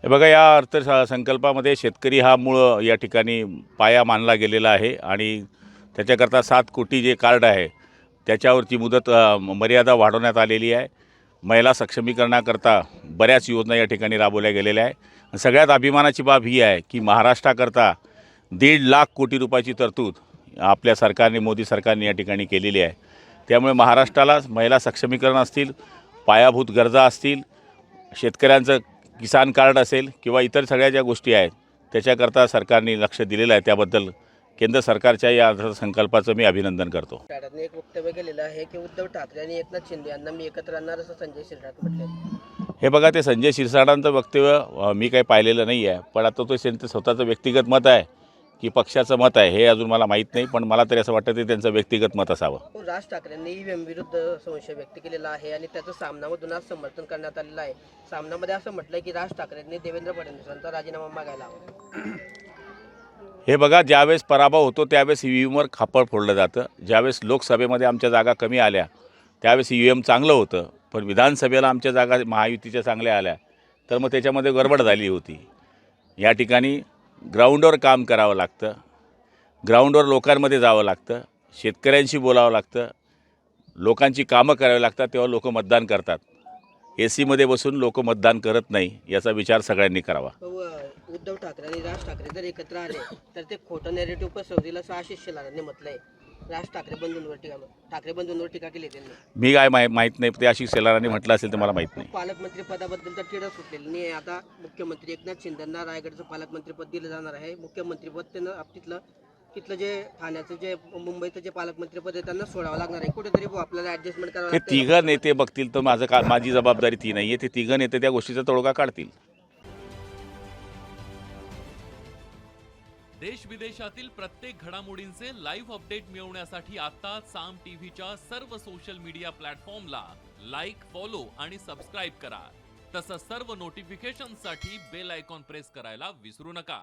हे बघा, या अर्थसंकल्पामध्ये शेतकरी हा मूळ या ठिकाणी पाया मानला गेलेला आहे आणि त्याच्याकरता 7 कोटी जे कार्ड आहे त्याच्यावरची मर्यादा वाढवण्यात आलेली आहे। महिला सक्षमीकरणाकरता बऱ्याच योजना या ठिकाणी राबवल्या गेलेल्या आहे। सगळ्यात अभिमानाची बाब ही आहे की महाराष्ट्राकरता 1.5 लाख कोटी रुपयाची तरतूद आपल्या सरकारने, मोदी सरकारने या ठिकाणी केलेली आहे। त्यामुळे महाराष्ट्राला महिला सक्षमीकरण असतील, पायाभूत गरजा असतील, शेतकऱ्यांचं किसान कार्ड असेल किंवा इतर सगळ्या ज्या गोष्टी आहेत त्याच्याकरता सरकारने लक्ष दिलेलं आहे। त्याबद्दल केंद्र सरकारच्या या अर्थसंकल्पाचं मी अभिनंदन करतो। शिरसाटांनी एक वक्तव्य केलेलं आहे की उद्धव ठाकरे आणि एकनाथ शिंदे यांना मी एकत्र आणणार असं संजय शिरसाट म्हटले। हे बघा, ते संजय शिरसाटांचं वक्तव्य मी काही पाहिलेलं नाही आहे, पण आता तो त्यांचं स्वतःचं व्यक्तिगत मत आहे की पक्षाचं मत आहे हे अजून मला माहीत नाही, पण मला तरी असं वाटतं ते त्यांचं व्यक्तिगत मत असावं। राज ठाकरेंनी ईव्हीएम विरुद्ध संशय व्यक्त केलेला आहे आणि त्याचं सामनामधून आज समर्थन करण्यात आलेलं आहे। सामनामध्ये असं म्हटलंय की राज ठाकरेंनी देवेंद्र फडणवीसांचा राजीनामा मागायला हवा। हे बघा, ज्यावेळेस पराभव होतो त्यावेळेस ईव्हीएमवर खापळ फोडलं जातं। ज्यावेळेस लोकसभेमध्ये आमच्या जागा कमी आल्या त्यावेळेस ईव्हीएम चांगलं होतं, पण विधानसभेला आमच्या जागा महायुतीच्या चांगल्या आल्या तर मग त्याच्यामध्ये गडबड झाली होती। या ठिकाणी ग्राउंडवर काम करावं लागतं, ग्राउंडवर लोकांमध्ये जावं लागतं, शेतकऱ्यांशी बोलावं लागतं, लोकांची कामं करावी लागतात, तेव्हा लोक मतदान करतात। एसीमध्ये बसून लोक मतदान करत नाही, याचा विचार सगळ्यांनी करावा। उद्धव ठाकरे आणि राज ठाकरे जर एकत्र आले तर ते खोटं नेरेटिव्ह पसरवतील असं आशिष शेलारांनी म्हटलंय। राज ठाकरे बंधूंवर टीका केली त्यांनी। मी काय माहीत नाही, ते आशिष शेलारांनी म्हटलं असेल तर मला माहीत नाही। पालकमंत्री पदाबद्दल तर टिळा सुटलेली नाही। आता मुख्यमंत्री एकनाथ शिंदेंना रायगडचं पालकमंत्रीपद दिलं जाणार आहे। मुख्यमंत्रीपद त्यांना तिथलं जे ठाण्याचं जे मुंबईचं जे पालकमंत्रीपद आहे त्यांना सोडावं लागणार आहे। कुठेतरी आपल्याला ऍडजस्टमेंट करावं ते लागतं। तिघं नेते बघतील तर माझी जबाबदारी ती नाही आहे। ते तिघं नेते त्या गोष्टीचा तोडगा काढतील। देश विदेशातील प्रत्येक घडामोडींचे लाईव्ह अपडेट मिळवण्यासाठी आता साम टीव्हीच्या सर्व सोशल मीडिया प्लॅटफॉर्मला लाईक, फॉलो आणि सबस्क्राईब करा। तसंच सर्व नोटिफिकेशनसाठी बेल आयकॉन प्रेस करायला विसरू नका।